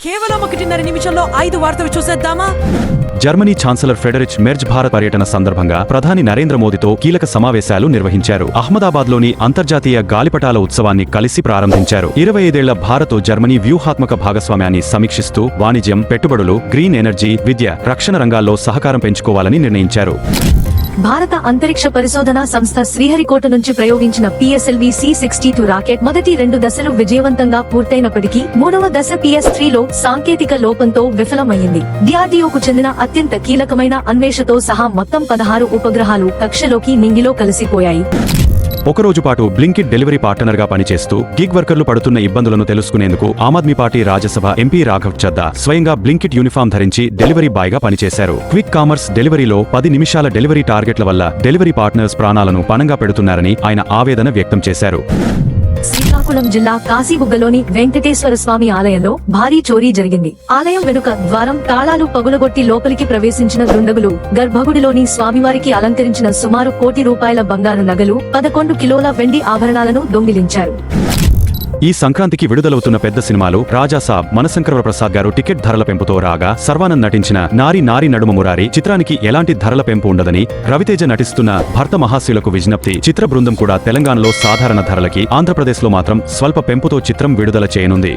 కేవలం 1.5 నిమిషంలో 5 వార్తలు చూసేద్దామా? Germany chancellor Friedrich merge Bharat పర్యటన సందర్భంగా ప్రధాని నరేంద్ర మోదీతో కీలక సమావేశాలు నిర్వహించారు. అహ్మదాబాద్లోని అంతర్జాతీయ గాలిపటాల ఉత్సవాన్ని కలిసి ప్రారంభించారు. 25 ఏళ్ల భారత్ జర్మనీ వ్యూహాత్మక భాగస్వామ్యాన్ని సమీక్షిస్తూ వాణిజ్యం, పెట్టుబడులు, గ్రీన్ ఎనర్జీ, విద్య, రక్షణ రంగాల్లో సహకారం పెంచుకోవాలని నిర్ణయించారు. భారత అంతరిక్ష పరిశోధనా సంస్థ శ్రీహరికోట నుంచి ప్రయోగించిన PSLV C-62 రాకెట్ మొదటి 2 దశలు విజయవంతంగా పూర్తయినప్పటికీ 3వ దశ PS-3లో సాంకేతిక లోపంతో విఫలమయ్యింది. DRDOకు చెందిన అత్యంత కీలకమైన అన్వేషతో సహా మొత్తం 16 ఉపగ్రహాలు కక్షలోకి నింగిలో కలిసిపోయాయి. ఒకరోజు పాటు బ్లింకిట్ డెలివరీ పార్ట్నర్గా పనిచేస్తూ గిగ్ వర్కర్లు పడుతున్న ఇబ్బందులను తెలుసుకునేందుకు ఆమ్ ఆద్మీ పార్టీ రాజ్యసభ ఎంపీ రాఘవ్ చద్దా స్వయంగా బ్లింకిట్ యూనిఫామ్ ధరించి డెలివరీ బాయ్గా పనిచేశారు. క్విక్ కామర్స్ డెలివరీలో 10 నిమిషాల డెలివరీ టార్గెట్ల వల్ల డెలివరీ పార్ట్నర్స్ ప్రాణాలను పణంగా పెడుతున్నారని ఆయన ఆవేదన వ్యక్తం చేశారు. శ్రీకాకుళం జిల్లా కాశీబుగ్గలోని వెంకటేశ్వర స్వామి ఆలయంలో భారీ చోరీ జరిగింది. ఆలయం వెనుక ద్వారం తాళాలు పగులగొట్టి లోపలికి ప్రవేశించిన దుండగులు గర్భగుడిలోని స్వామివారికి అలంకరించిన సుమారు ₹1,00,00,000 బంగారు నగలు, 11 కిలోల వెండి ఆభరణాలను దొంగిలించారు. ఈ సంక్రాంతికి విడుదలవుతున్న పెద్ద సినిమాలు రాజాసాబ్ మనశంకర ప్రసాద్ గారు టికెట్ ధరల పెంపుతో రాగా, సర్వానంద్ నటించిన నారి నారి నడుమ మురారి చిత్రానికి ఎలాంటి ధరల పెంపు ఉండదని, రవితేజ నటిస్తున్న భర్త మహాశయులకు విజ్ఞప్తి చిత్ర బృందం కూడా తెలంగాణలో సాధారణ ధరలకి, ఆంధ్రప్రదేశ్లో మాత్రం స్వల్ప పెంపుతో చిత్రం విడుదల చేయనుంది.